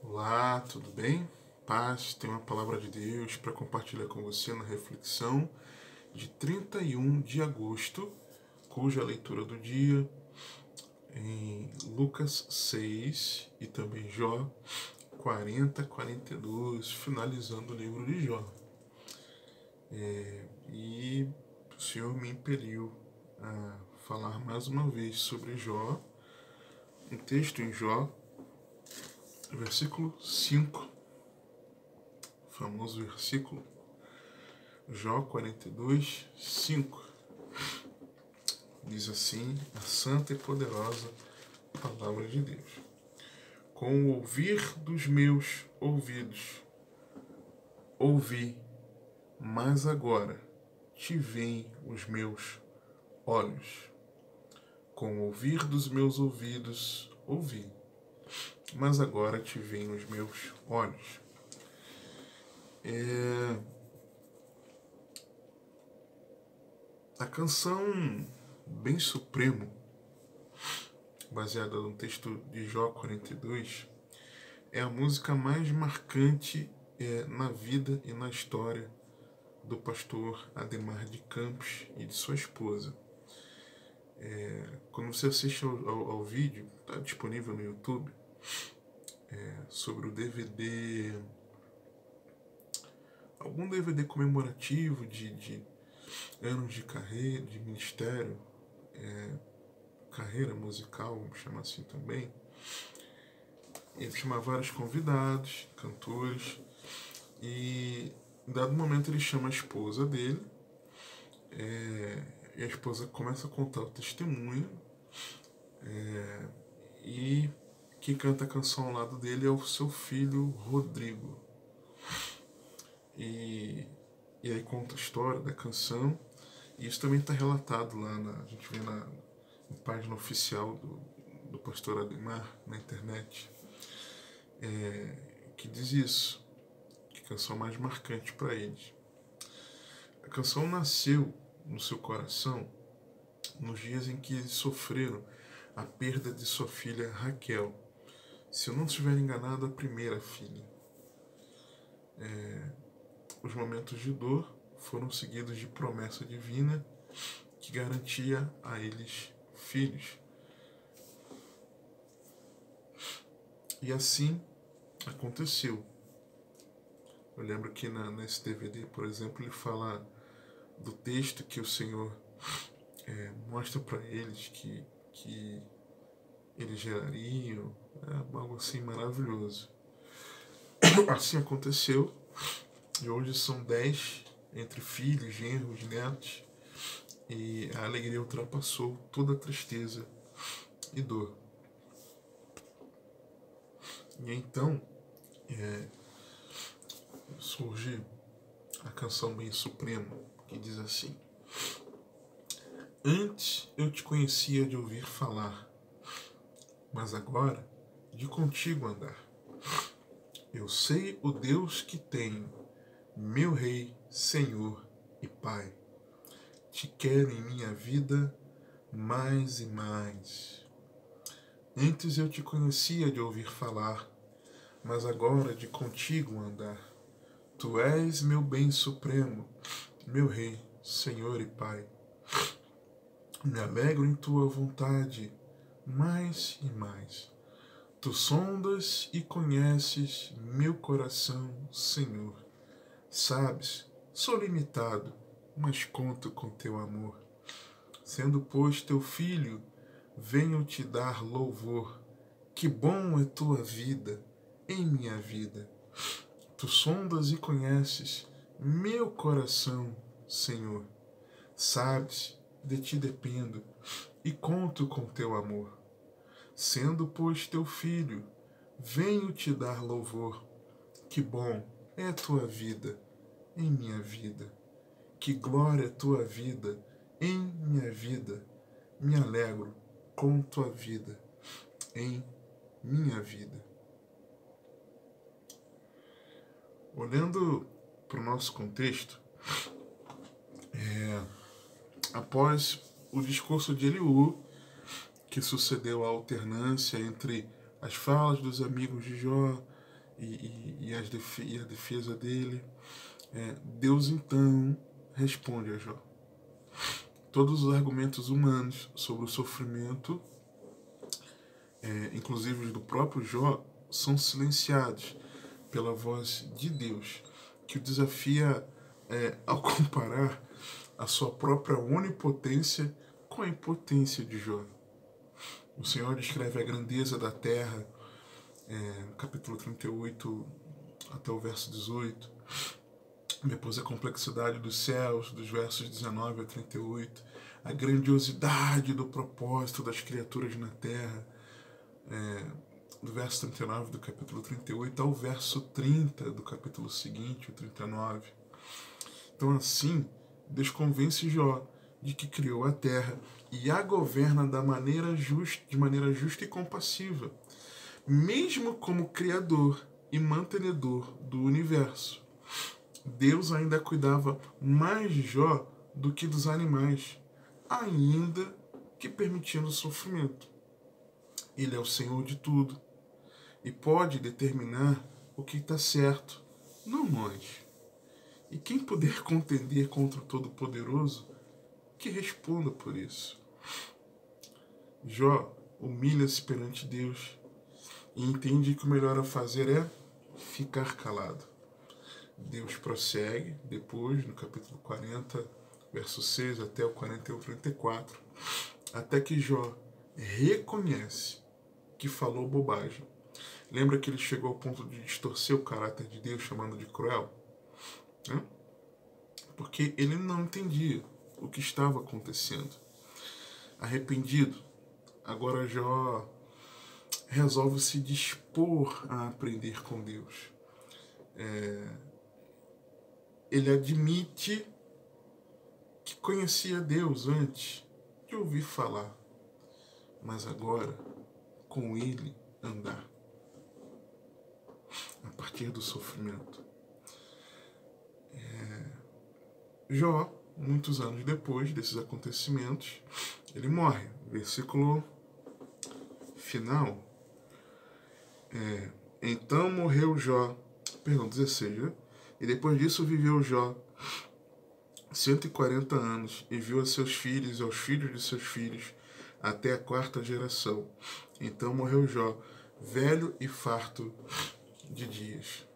Olá, tudo bem? Paz, tem uma palavra de Deus para compartilhar com você na reflexão de 31 de agosto, cuja leitura do dia em Lucas 6 e também Jó 40-42, finalizando o livro de Jó. E o Senhor me impeliu a falar mais uma vez sobre Jó, um texto em Jó, versículo 5, famoso versículo, Jó 42, 5. Diz assim a santa e poderosa palavra de Deus. Com o ouvir dos meus ouvidos, ouvi, mas agora te veem os meus olhos. Com o ouvir dos meus ouvidos, ouvi, mas agora te veem os meus olhos. A canção Bem Supremo, baseada no texto de Jó 42, é a música mais marcante na vida e na história do pastor Ademar de Campos e de sua esposa. Quando você assiste ao vídeo, está disponível no YouTube, sobre o DVD, algum DVD comemorativo de anos de carreira, de ministério, carreira musical, vamos chamar assim também. Ele chama vários convidados, cantores, e em dado momento ele chama a esposa dele, e a esposa começa a contar o testemunho, e quem canta a canção ao lado dele é o seu filho Rodrigo. E aí conta a história da canção, e isso também está relatado lá, a gente vê na página oficial do pastor Ademar na internet, que diz isso, que a canção mais marcante para eles. A canção nasceu no seu coração nos dias em que eles sofreram a perda de sua filha Raquel. Se eu não estiver enganado, a primeira filha. Os momentos de dor foram seguidos de promessa divina que garantia a eles filhos. E assim aconteceu. Eu lembro que nesse DVD, por exemplo, ele fala do texto que o Senhor mostra para eles que eles gerariam, algo assim maravilhoso. Assim aconteceu, e hoje são 10 entre filhos, genros, netos, e a alegria ultrapassou toda a tristeza e dor. E então surge a canção Bem Supremo, que diz assim: antes eu te conhecia de ouvir falar, mas agora de contigo andar. Eu sei o Deus que tenho, meu Rei, Senhor e Pai. Te quero em minha vida mais e mais. Antes eu te conhecia de ouvir falar, mas agora de contigo andar. Tu és meu bem supremo, meu Rei, Senhor e Pai. Me alegro em tua vontade, mais e mais. Tu sondas e conheces meu coração, Senhor. Sabes, sou limitado, mas conto com teu amor. Sendo, pois, teu filho, venho te dar louvor. Que bom é tua vida em minha vida. Tu sondas e conheces meu coração, Senhor. Sabes, de ti dependo e conto com teu amor. Sendo, pois, teu filho, venho te dar louvor. Que bom é a tua vida em minha vida. Que glória é tua vida em minha vida. Me alegro com tua vida em minha vida. Olhando para o nosso contexto, após o discurso de Eliú, que sucedeu a alternância entre as falas dos amigos de Jó e a defesa dele. Deus então responde a Jó. Todos os argumentos humanos sobre o sofrimento, inclusive os do próprio Jó, são silenciados pela voz de Deus, que o desafia ao comparar a sua própria onipotência com a impotência de Jó. O Senhor descreve a grandeza da terra, no capítulo 38 até o verso 18. Depois a complexidade dos céus, dos versos 19 a 38. A grandiosidade do propósito das criaturas na terra, do verso 39 do capítulo 38 ao verso 30 do capítulo seguinte, o 39. Então assim, Deus convence Jó de que criou a terra e a governa de maneira justa e compassiva, mesmo como criador e mantenedor do universo. Deus ainda cuidava mais de Jó do que dos animais, ainda que permitindo o sofrimento. Ele é o Senhor de tudo e pode determinar o que está certo, não nós. E quem puder contender contra o Todo-Poderoso, que responda por isso. Jó humilha-se perante Deus e entende que o melhor a fazer é ficar calado. Deus prossegue depois, no capítulo 40, verso 6 até o 41, 34, até que Jó reconhece que falou bobagem. Lembra que ele chegou ao ponto de distorcer o caráter de Deus, chamando de cruel? Porque ele não entendia o que estava acontecendo. Arrependido, agora Jó resolve se dispor a aprender com Deus. Ele admite que conhecia Deus antes de ouvir falar, mas agora com ele andar, a partir do sofrimento. Jó, muitos anos depois desses acontecimentos, ele morre. Versículo final. Então morreu Jó, 16, né? E depois disso viveu Jó 140 anos e viu a seus filhos e aos filhos de seus filhos até a 4ª geração. Então morreu Jó, velho e farto de dias.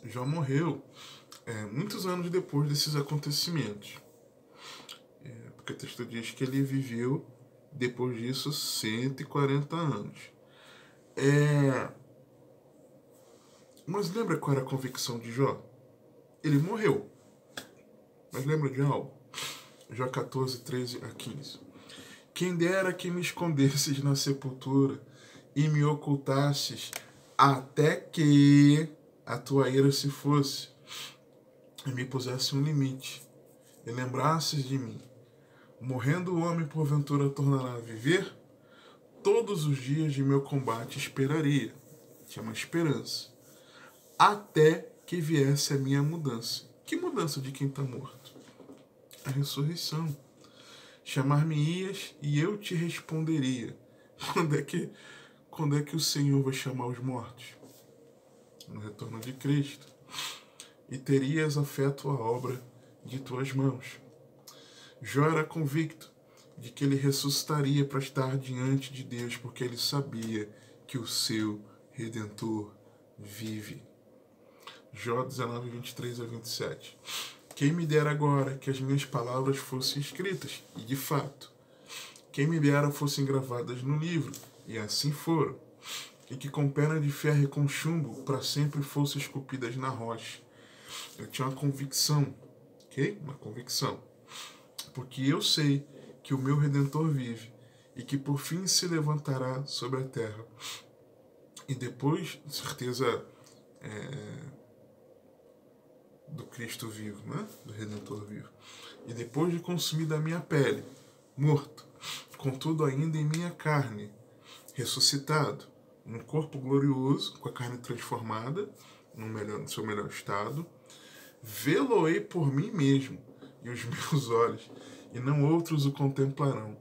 Jó morreu muitos anos depois desses acontecimentos. Porque o texto diz que ele viveu, depois disso, 140 anos. Mas lembra qual era a convicção de Jó? Ele morreu. Mas lembra de algo? Jó 14, 13 a 15. Quem dera que me escondesses na sepultura e me ocultasses até que a tua ira se fosse e me pusesse um limite e lembrasses de mim. Morrendo o homem porventura tornará a viver? Todos os dias de meu combate esperaria. Tinha uma esperança. Até que viesse a minha mudança. Que mudança de quem está morto? A ressurreição. Chamar-me-ias e eu te responderia. Quando é que o Senhor vai chamar os mortos? No retorno de Cristo. E terias afeto à obra de tuas mãos. Jó era convicto de que ele ressuscitaria para estar diante de Deus, porque ele sabia que o seu Redentor vive. Jó 19, 23 a 27. Quem me dera agora que as minhas palavras fossem escritas, e de fato, quem me dera fossem gravadas no livro, e assim foram, e que com pena de ferro e com chumbo para sempre fossem esculpidas na rocha. Eu tinha uma convicção, ok? Uma convicção. Porque eu sei que o meu Redentor vive, e que por fim se levantará sobre a terra. E depois, certeza, do Cristo vivo, né? Do Redentor vivo. E depois de consumida a minha pele, morto, contudo ainda em minha carne, ressuscitado, num corpo glorioso, com a carne transformada, no seu melhor estado, vê-lo-ei por mim mesmo, e os meus olhos, e não outros o contemplarão.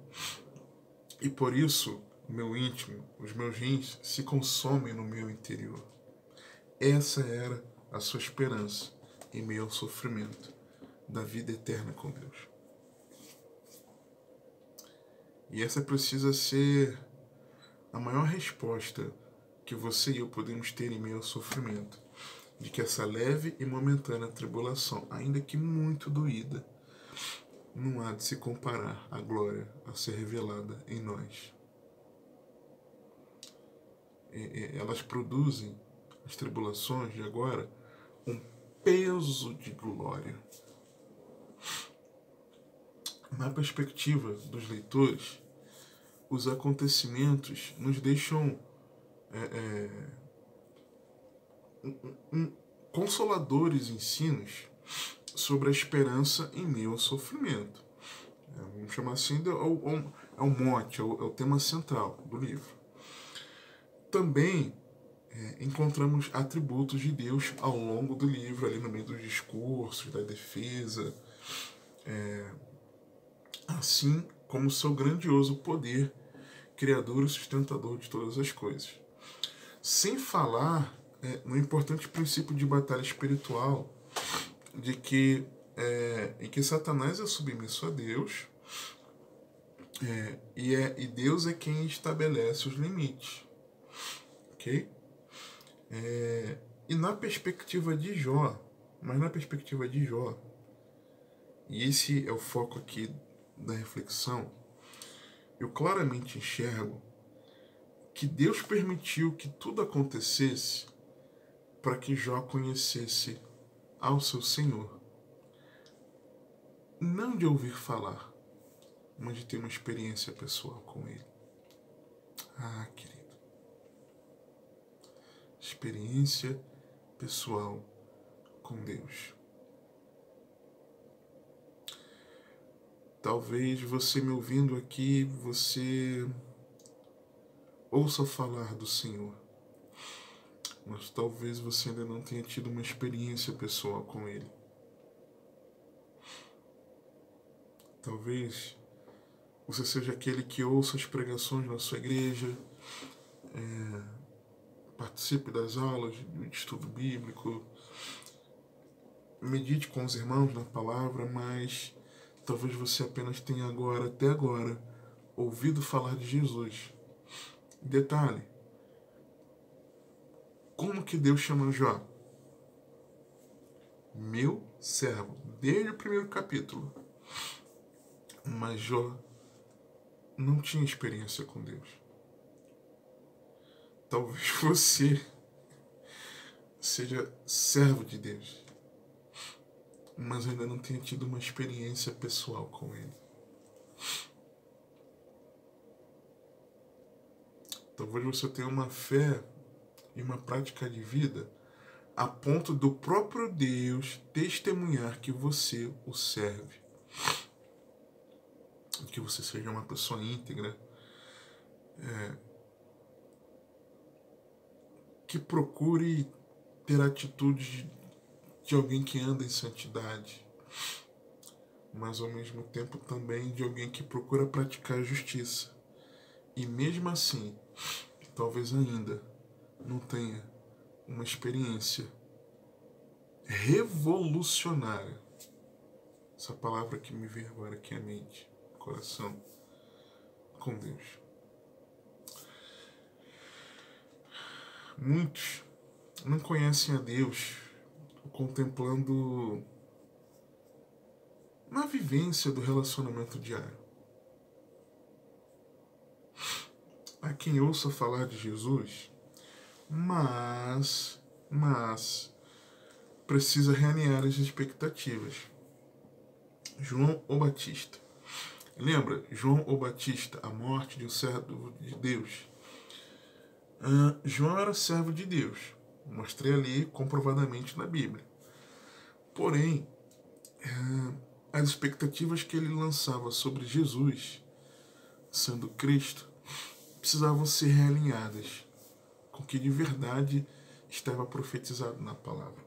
E por isso, o meu íntimo, os meus rins, se consomem no meu interior. Essa era a sua esperança em meio ao sofrimento da vida eterna com Deus. E essa precisa ser a maior resposta que você e eu podemos ter em meio ao sofrimento, de que essa leve e momentânea tribulação, ainda que muito doída, não há de se comparar à glória a ser revelada em nós. Elas produzem, as tribulações de agora, um peso de glória. Na perspectiva dos leitores, os acontecimentos nos deixam consoladores ensinos sobre a esperança em meio ao sofrimento. Vamos chamar assim, é o mote, é o tema central do livro. Também encontramos atributos de Deus ao longo do livro, ali no meio dos discursos, da defesa, assim como o seu grandioso poder, criador e sustentador de todas as coisas. Sem falar no importante princípio de batalha espiritual, em que Satanás é submisso a Deus, e Deus é quem estabelece os limites. Ok? E na perspectiva de Jó, e esse é o foco aqui da reflexão, eu claramente enxergo que Deus permitiu que tudo acontecesse para que Jó conhecesse ao seu Senhor. Não de ouvir falar, mas de ter uma experiência pessoal com Ele. Ah, querido. Experiência pessoal com Deus. Talvez você me ouvindo aqui, você ouça falar do Senhor, mas talvez você ainda não tenha tido uma experiência pessoal com Ele. Talvez você seja aquele que ouça as pregações na sua igreja, participe das aulas de estudo bíblico, medite com os irmãos na palavra, mas talvez você apenas tenha até agora, ouvido falar de Jesus. Detalhe, como que Deus chama Jó? Meu servo, desde o primeiro capítulo. Mas Jó não tinha experiência com Deus. Talvez você seja servo de Deus, mas ainda não tenha tido uma experiência pessoal com Ele. Talvez você tenha uma fé e uma prática de vida a ponto do próprio Deus testemunhar que você o serve. Que você seja uma pessoa íntegra, que procure ter atitude de alguém que anda em santidade, mas ao mesmo tempo também de alguém que procura praticar a justiça. E mesmo assim, talvez ainda não tenha uma experiência revolucionária. Essa palavra que me vem agora aqui à mente, coração, com Deus. Muitos não conhecem a Deus contemplando na vivência do relacionamento diário. Há quem ouça falar de Jesus, mas precisa realinhar as expectativas. João o Batista. Lembra? João o Batista, a morte de um servo de Deus. João era servo de Deus. Mostrei ali comprovadamente na Bíblia. Porém, as expectativas que ele lançava sobre Jesus, sendo Cristo, precisavam ser realinhadas com o que de verdade estava profetizado na palavra.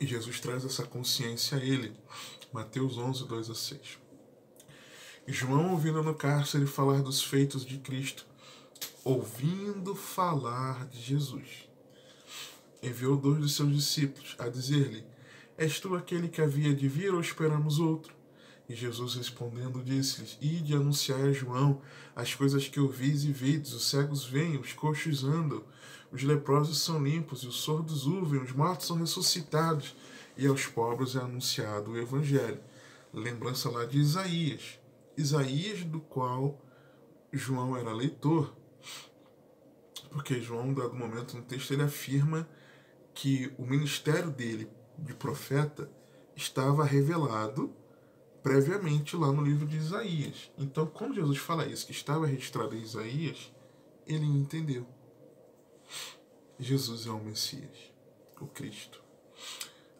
E Jesus traz essa consciência a ele. Mateus 11, 2-6. João, ouvindo no cárcere falar dos feitos de Cristo, ouvindo falar de Jesus, enviou 2 de seus discípulos a dizer-lhe: És tu aquele que havia de vir ou esperamos outro? E Jesus respondendo disse-lhes: Ide anunciai a João as coisas que ouvis e vides: os cegos veem, os coxos andam, os leprosos são limpos, e os surdos ouvem, os mortos são ressuscitados, e aos pobres é anunciado o Evangelho. Lembrança lá de Isaías. Isaías, do qual João era leitor, porque João, em dado momento no texto, ele afirma que o ministério dele de profeta estava revelado previamente lá no livro de Isaías. Então, quando Jesus fala isso, que estava registrado em Isaías, ele entendeu. Jesus é o Messias, o Cristo.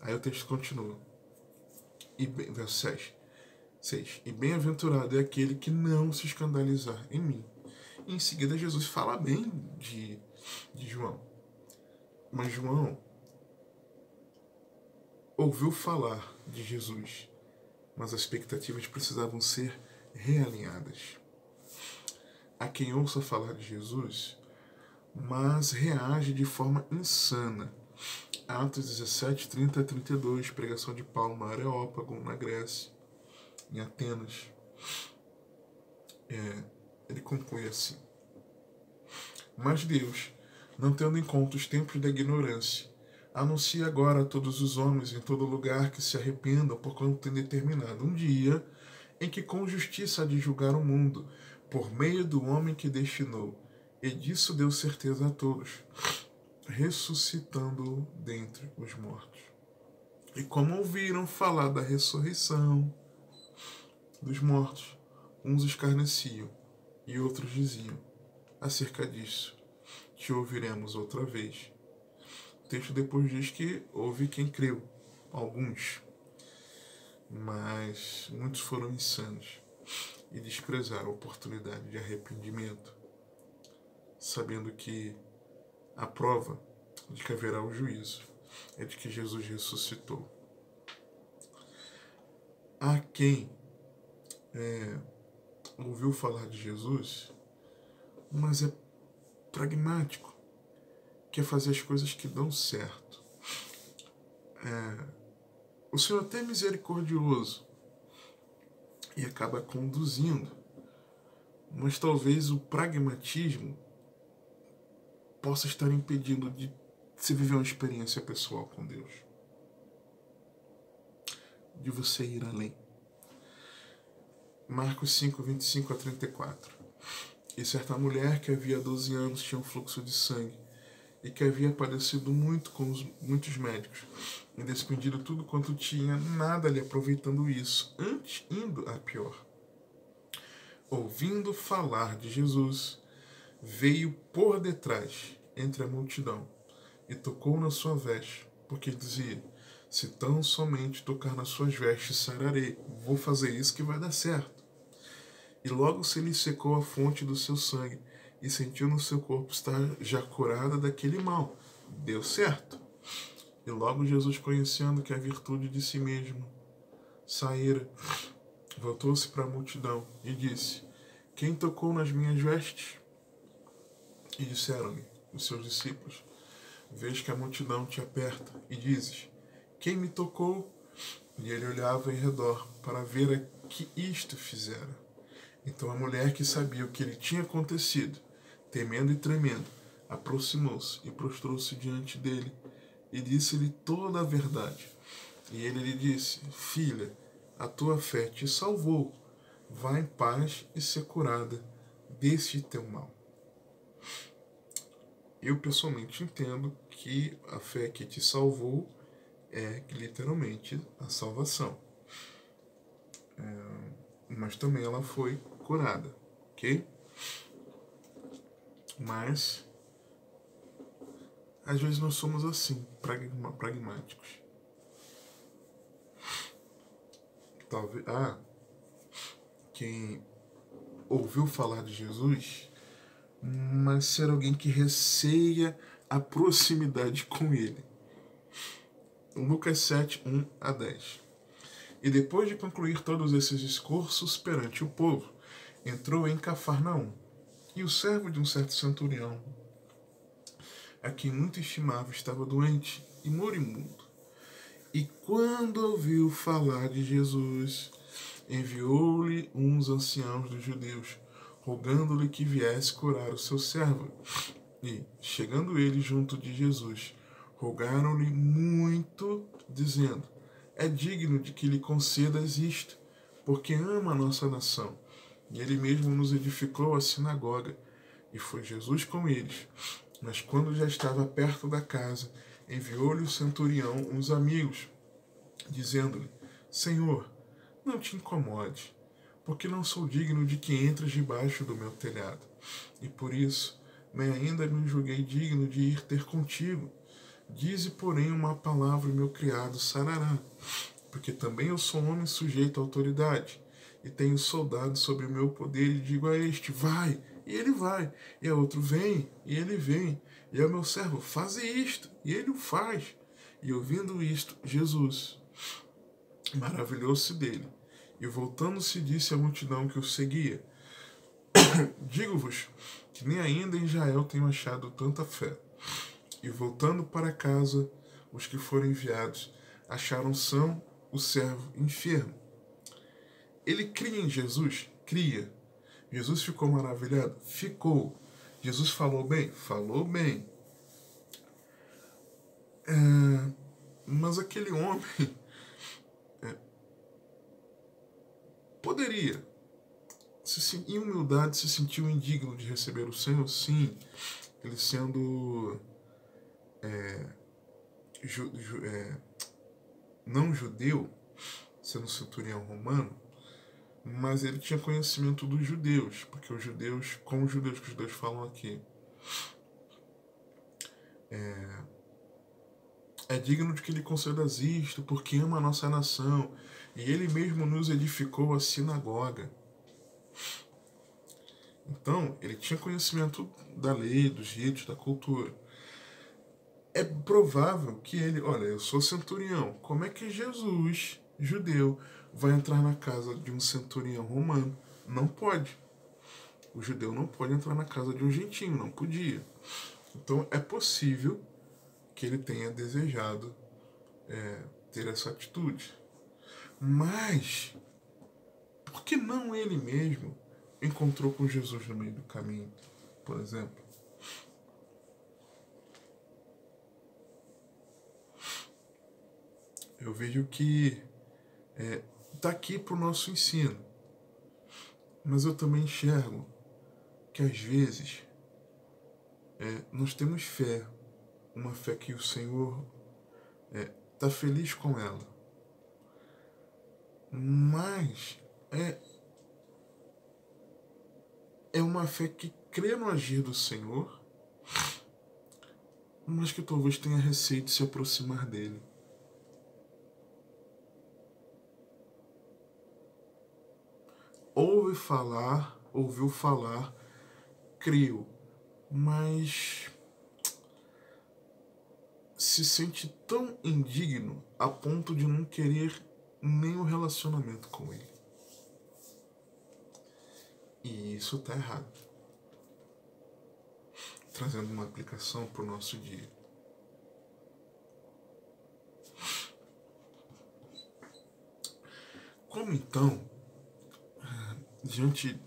Aí o texto continua. Verso 6. E bem-aventurado é aquele que não se escandalizar em mim. E em seguida, Jesus fala bem de João. Mas João ouviu falar de Jesus, mas as expectativas precisavam ser realinhadas. Há quem ouça falar de Jesus, mas reage de forma insana. Atos 17, 30 a 32, pregação de Paulo no Areópago, na Grécia, em Atenas. Ele conclui assim: Mas Deus, não tendo em conta os tempos da ignorância, anuncia agora a todos os homens em todo lugar que se arrependam, porquanto tem determinado um dia em que com justiça há de julgar o mundo, por meio do homem que destinou, e disso deu certeza a todos, ressuscitando-o dentre os mortos. E como ouviram falar da ressurreição dos mortos, uns escarneciam e outros diziam: acerca disso te ouviremos outra vez. O texto depois diz que houve quem creu, alguns, mas muitos foram insanos e desprezaram a oportunidade de arrependimento, sabendo que a prova de que haverá o juízo é de que Jesus ressuscitou. Há quem ouviu falar de Jesus, mas é pragmático, quer fazer as coisas que dão certo. O Senhor até é misericordioso e acaba conduzindo, mas talvez o pragmatismo possa estar impedindo de se viver uma experiência pessoal com Deus, de você ir além. Marcos 5, 25 a 34. E certa mulher que havia 12 anos tinha um fluxo de sangue e que havia padecido muito com muitos médicos e despendido tudo quanto tinha, nada lhe aproveitando isso, antes indo a pior. Ouvindo falar de Jesus, veio por detrás, entre a multidão, e tocou na sua veste, porque dizia: se tão somente tocar nas suas vestes, sararei. Vou fazer isso que vai dar certo. E logo se lhe secou a fonte do seu sangue, e sentiu no seu corpo estar já curada daquele mal. Deu certo. E logo Jesus, conhecendo que a virtude de si mesmo saíra, voltou-se para a multidão e disse: quem tocou nas minhas vestes? E disseram-lhe os seus discípulos: vês que a multidão te aperta, e dizes: quem me tocou? E ele olhava em redor para ver a que isto fizera. Então a mulher, que sabia o que lhe tinha acontecido, temendo e tremendo, aproximou-se e prostrou-se diante dele e disse-lhe toda a verdade. E ele lhe disse: filha, a tua fé te salvou. Vá em paz e ser curada deste teu mal. Eu pessoalmente entendo que a fé que te salvou é literalmente a salvação. Mas também ela foi curada, ok? Mas às vezes nós somos assim, pragmáticos. Talvez, quem ouviu falar de Jesus, mas ser alguém que receia a proximidade com ele. Lucas 7, 1 a 10. E depois de concluir todos esses discursos perante o povo, entrou em Cafarnaum. E o servo de um certo centurião, a quem muito estimava, estava doente e moribundo. E quando ouviu falar de Jesus, enviou-lhe uns anciãos dos judeus, rogando-lhe que viesse curar o seu servo. E, chegando ele junto de Jesus, rogaram-lhe muito, dizendo: é digno de que lhe concedas isto, porque ama a nossa nação. E ele mesmo nos edificou a sinagoga. E foi Jesus com eles. Mas quando já estava perto da casa, enviou-lhe o centurião uns amigos, dizendo-lhe: Senhor, não te incomode, porque não sou digno de que entres debaixo do meu telhado. E por isso, nem ainda me julguei digno de ir ter contigo. Dize, porém, uma palavra e meu criado sarará, porque também eu sou homem sujeito à autoridade, e tenho soldados sobre o meu poder, e digo a este: vai, e ele vai, e a outro: vem, e ele vem, e ao meu servo: faze isto, e ele o faz. E ouvindo isto, Jesus maravilhou-se dele, e voltando-se disse à multidão que o seguia: digo-vos que nem ainda em Israel tenho achado tanta fé. E voltando para casa, os que foram enviados acharam são o servo enfermo. Ele cria em Jesus? Cria. Jesus ficou maravilhado? Ficou. Jesus falou bem? Falou bem. Mas aquele homem poderia, em humildade, se sentiu indigno de receber o Senhor? Sim. Ele sendo não judeu, sendo centurião romano, mas ele tinha conhecimento dos judeus, porque os judeus, como os judeus que os judeus falam aqui, é digno de que lhe concedas isto, porque ama a nossa nação, e ele mesmo nos edificou a sinagoga. Então, ele tinha conhecimento da lei, dos ritos, da cultura. É provável que ele, olha, eu sou centurião, como é que Jesus, judeu, vai entrar na casa de um centurião romano? Não pode. O judeu não pode entrar na casa de um gentio, não podia. Então é possível que ele tenha desejado ter essa atitude. Mas, por que não ele mesmo encontrou com Jesus no meio do caminho, por exemplo? Eu vejo que está aqui para o nosso ensino. Mas eu também enxergo que às vezes nós temos fé, uma fé que o Senhor está feliz com ela. Mas é uma fé que crê no agir do Senhor, mas que talvez tenha receio de se aproximar dele. Ouviu falar, creu, mas se sente tão indigno a ponto de não querer nem um relacionamento com ele. E isso está errado. Trazendo uma aplicação para o nosso dia. Como então, diante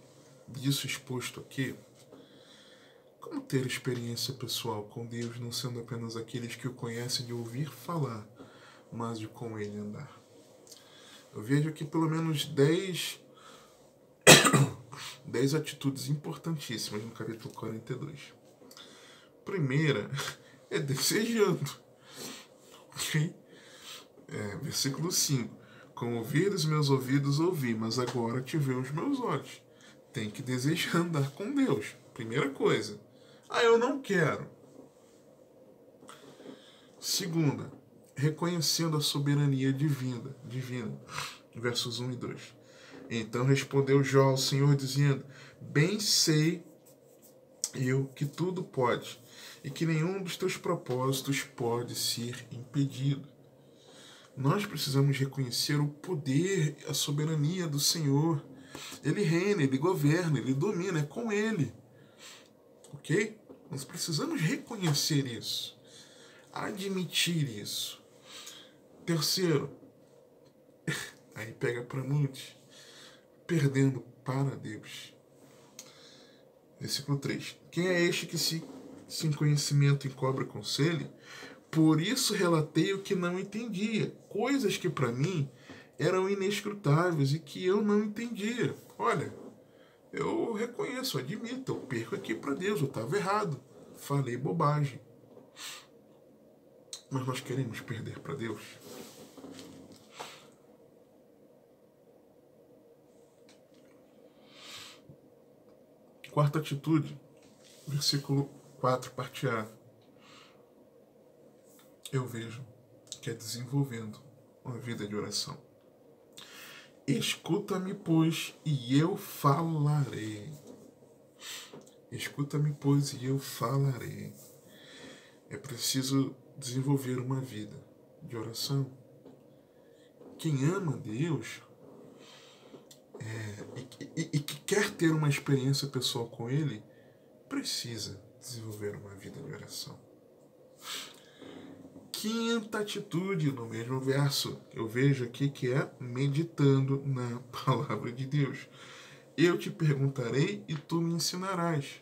disso exposto aqui, como ter experiência pessoal com Deus, não sendo apenas aqueles que o conhecem de ouvir falar, mas de com ele andar? Eu vejo aqui pelo menos 10 atitudes importantíssimas no capítulo 42. Primeira é desejando. Okay? Versículo 5. Com ouvir os meus ouvidos ouvi, mas agora te vê os meus olhos. Tem que desejar andar com Deus. Primeira coisa. Eu não quero. Segunda, reconhecendo a soberania divina. Versos 1 e 2. Então respondeu Jó ao Senhor, dizendo: bem sei eu que tudo pode, e que nenhum dos teus propósitos pode ser impedido. Nós precisamos reconhecer o poder, a soberania do Senhor. Ele reina, ele governa, ele domina, é com ele. ok? Nós precisamos reconhecer isso, admitir isso. Terceiro, aí pega para muitos, perdendo para Deus. Versículo 3. Quem é este que se sem conhecimento encobre conselho? Por isso relatei o que não entendia, coisas que para mim eram inescrutáveis e que eu não entendia. Olha, eu reconheço, admito, eu perco aqui para Deus, eu estava errado, falei bobagem. Mas nós queremos perder para Deus? Quarta atitude, versículo 4, parte A. Eu vejo que é desenvolvendo uma vida de oração. Escuta-me, pois, e eu falarei. Escuta-me, pois, e eu falarei. É preciso desenvolver uma vida de oração. Quem ama Deus e que quer ter uma experiência pessoal com Ele, precisa desenvolver uma vida de oração. Quinta atitude, no mesmo verso, eu vejo aqui que é meditando na palavra de Deus. Eu te perguntarei e tu me ensinarás.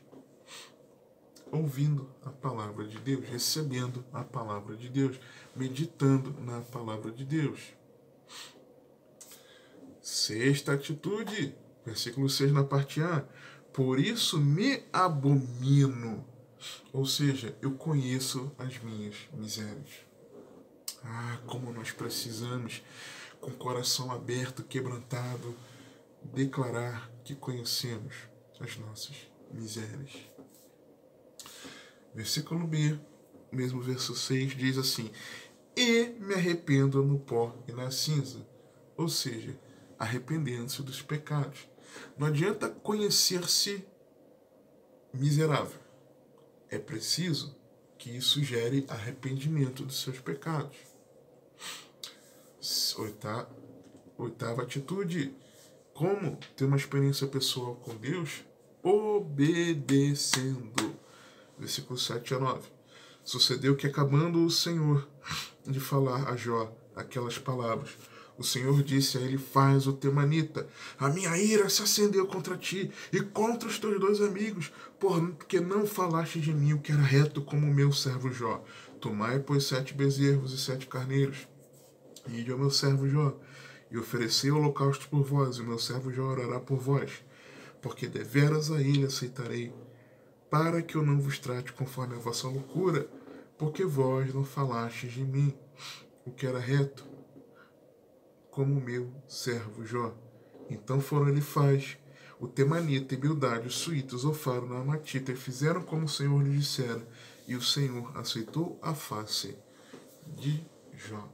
Ouvindo a palavra de Deus, recebendo a palavra de Deus, meditando na palavra de Deus. Sexta atitude, versículo 6 na parte A. Por isso me abomino. Ou seja, eu conheço as minhas misérias. Ah, como nós precisamos, com o coração aberto, quebrantado, declarar que conhecemos as nossas misérias. Versículo B, mesmo verso 6, diz assim: e me arrependo no pó e na cinza. Ou seja, arrependendo-se dos pecados. Não adianta conhecer-se miserável. É preciso que isso gere arrependimento dos seus pecados. Oitava atitude. Como ter uma experiência pessoal com Deus? Obedecendo. Versículo 7 a 9. Sucedeu que, acabando o Senhor de falar a Jó aquelas palavras, o Senhor disse a ele: faz o temanita, a minha ira se acendeu contra ti e contra os teus dois amigos, porque não falaste de mim o que era reto como o meu servo Jó. Tomai, pois, 7 bezerros e 7 carneiros, e ide ao meu servo Jó, e oferecei holocausto por vós, e o meu servo Jó orará por vós, porque deveras a ele aceitarei, para que eu não vos trate conforme a vossa loucura, porque vós não falastes de mim o que era reto, como o meu servo Jó. Então foram Elifaz, o temanita, e Bildade, os suítas, Ofaro, na Amatita, e fizeram como o Senhor lhes dissera, e o Senhor aceitou a face de Jó.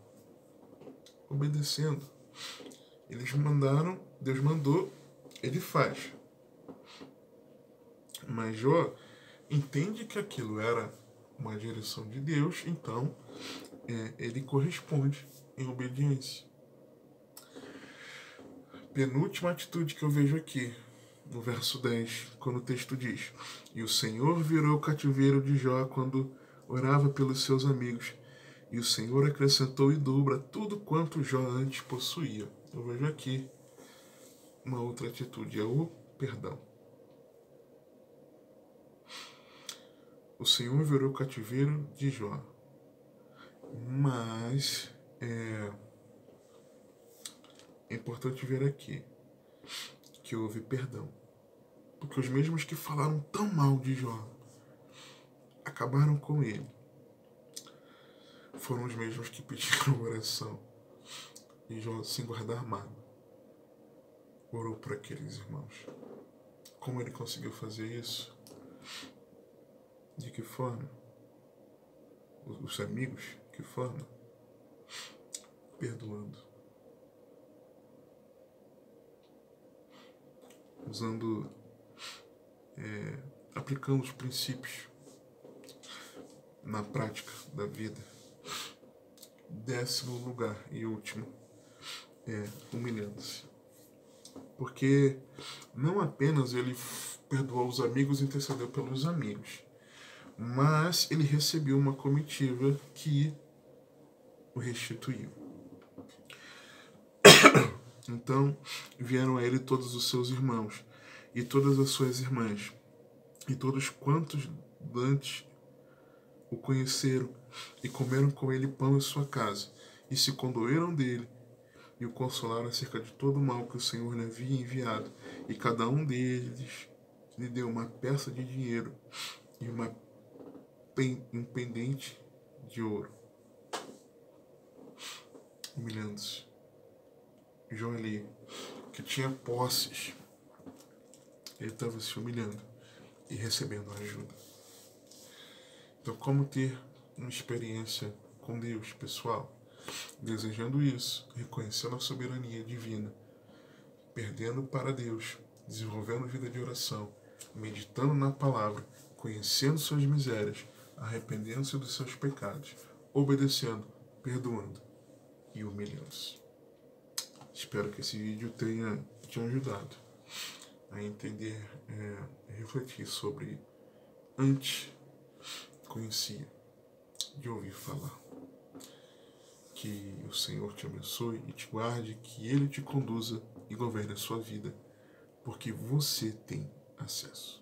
Obedecendo. Eles mandaram, Deus mandou, ele faz. Mas Jó entende que aquilo era uma direção de Deus, então ele corresponde em obediência. Penúltima atitude que eu vejo aqui, no verso 10, quando o texto diz: e o Senhor virou o cativeiro de Jó quando orava pelos seus amigos, e o Senhor acrescentou e dobra tudo quanto Jó antes possuía. Eu vejo aqui uma outra atitude, é o perdão. O Senhor virou o cativeiro de Jó. Mas é importante ver aqui que houve perdão. Porque os mesmos que falaram tão mal de Jó acabaram com ele. Foram os mesmos que pediram oração. E Jó, sem guardar mágoa, orou por aqueles irmãos. Como ele conseguiu fazer isso? De que forma? Os amigos, de que forma? Perdoando. Usando, aplicando os princípios na prática da vida. 10º lugar e último, humilhando-se. Porque não apenas ele perdoou os amigos e intercedeu pelos amigos. Mas ele recebeu uma comitiva que o restituiu. Então vieram a ele todos os seus irmãos e todas as suas irmãs, e todos quantos dantes o conheceram, e comeram com ele pão em sua casa, e se condoeram dele, e o consolaram acerca de todo o mal que o Senhor lhe havia enviado. E cada um deles lhe deu uma peça de dinheiro e um pendente de ouro. Humilhando-se. João ali, que tinha posses, ele estava se humilhando e recebendo ajuda. Então, como ter uma experiência com Deus, pessoal? Desejando isso, reconhecendo a soberania divina, perdendo para Deus, desenvolvendo vida de oração, meditando na palavra, conhecendo suas misérias, arrependendo-se dos seus pecados, obedecendo, perdoando e humilhando-se. Espero que esse vídeo tenha te ajudado a entender, refletir sobre antes conhecia de ouvir falar. Que o Senhor te abençoe e te guarde, que Ele te conduza e governe a sua vida, porque você tem acesso.